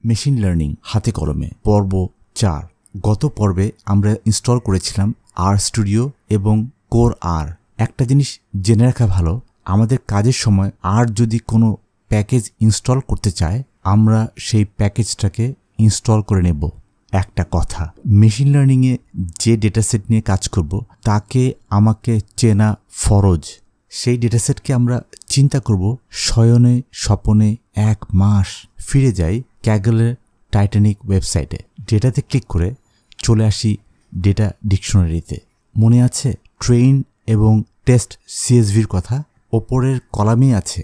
Machine learning হাতে কলমে পর্ব 4। গত পর্বে আমরা ইনস্টল করেছিলাম আর স্টুডিও এবং কোর আর। একটা জিনিস জেনে রাখা ভালো, আমাদের কাজের সময় আর যদি কোনো প্যাকেজ ইনস্টল করতে চায় আমরা সেই প্যাকেজটাকে ইনস্টল করে নেব। একটা কথা, মেশিন লার্নিংয়ে যে ডেটাসেট নিয়ে কাজ করব তাকে আমাকে চেনা ফরজ। সেই ডেটাসেটকে আমরা চিন্তা করব শয়নে স্বপনে 1 মাস। ফিরে যাই ক্যাগলের টাইটানিক ওয়েবসাইটে, ডেটাতে ক্লিক করে চলে আসি ডেটা ডিকশনারিতে। মনে আছে ট্রেন এবং টেস্ট সিএসভির কথা? ওপরের কলামেই আছে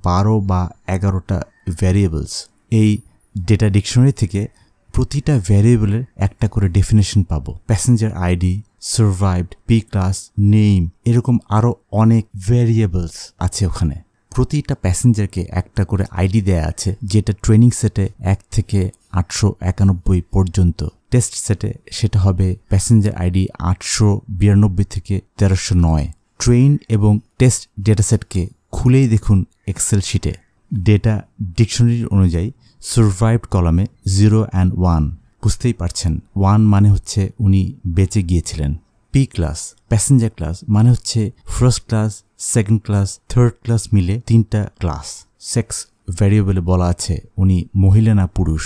12 বা 11টা ভ্যারিয়েবলস। এই ডেটা ডিকশনারি থেকে প্রতিটা ভ্যারিয়েবলের একটা করে ডেফিনেশন পাবো। Passenger ID, survived, P class, name, এরকম আরও অনেক ভ্যারিয়েবলস আছে ওখানে। প্রতিটা প্যাসেঞ্জারকে একটা করে আইডি দেয়া আছে, যেটা ট্রেনিং সেটে 1 থেকে 891 পর্যন্ত। টেস্ট সেটে সেটা হবে প্যাসেঞ্জার আইডি 892 থেকে 1309। ট্রেন এবং টেস্ট ডেটাসেটকে খুলেই দেখুন এক্সেল শিটে ডেটা ডিকশনারি অনুযায়ী সার্ভাইভড কলামে 0 and 1। বুঝতেই পারছেন 1 মানে হচ্ছে উনি বেঁচে গিয়েছিলেন। পি ক্লাস প্যাসেঞ্জার ক্লাস মানে হচ্ছে first class, second class, third class মিলে 3টা ক্লাস। সেক্স ভ্যারিয়েবলে বলা আছে উনি মহিলা না পুরুষ।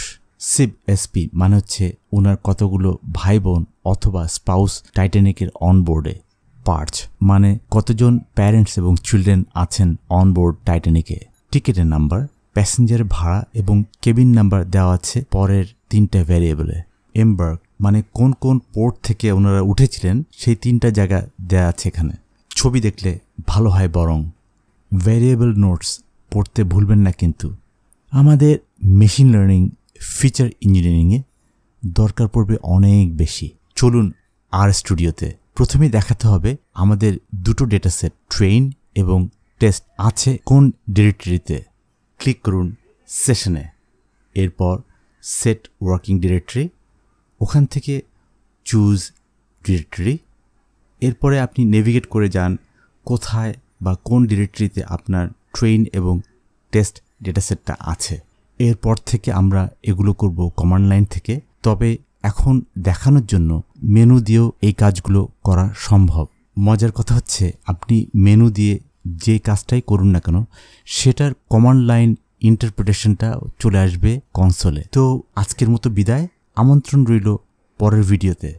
সিব এসপি মানে হচ্ছে ওনার কতগুলো ভাই বোন অথবা স্পাউস টাইটানিকের অনবোর্ডে। পার্চ মানে কতজন প্যারেন্টস এবং চিলড্রেন আছেন অনবোর্ড টাইটানিকে। টিকেটের নাম্বার, প্যাসেঞ্জার ভাড়া এবং কেবিন নাম্বার দেওয়া আছে পরের 3টা ভ্যারিয়েবলে। এমবার্গ মানে কোন কোন পোর্ট থেকে ওনারা উঠেছিলেন সেই 3টা জায়গা দেওয়া আছে এখানে। ছবি দেখলে ভালো হয় বরং। ভ্যারিয়েবল নোটস পড়তে ভুলবেন না কিন্তু। আমাদের মেশিন লার্নিং ফিচার ইঞ্জিনিয়ারিংয়ে দরকার পড়বে অনেক বেশি। চলুন আর স্টুডিওতে। প্রথমেই দেখাতে হবে আমাদের দুটো ডেটাসেট ট্রেন এবং টেস্ট আছে কোন ডিরেক্টরিতে। ক্লিক করুন সেশনে, এরপর সেট ওয়ার্কিং ডিরেক্টরি, ওখান থেকে চুজ ডিরেক্টরি। এরপরে আপনি নেভিগেট করে যান কোথায় বা কোন ডিরেক্টরিতে আপনার ট্রেন এবং টেস্ট ডেটাসেটটা আছে। এরপর থেকে আমরা এগুলো করব কমান্ড লাইন থেকে। তবে এখন দেখানোর জন্য মেনু দিয়েও এই কাজগুলো করা সম্ভব। মজার কথা হচ্ছে আপনি মেনু দিয়ে যে কাজটাই করুন না কেন সেটার কমান্ড লাইন ইন্টারপ্রিটেশনটা চলে আসবে কনসোলে। তো আজকের মতো বিদায়, আমন্ত্রণ রইল পরের ভিডিওতে।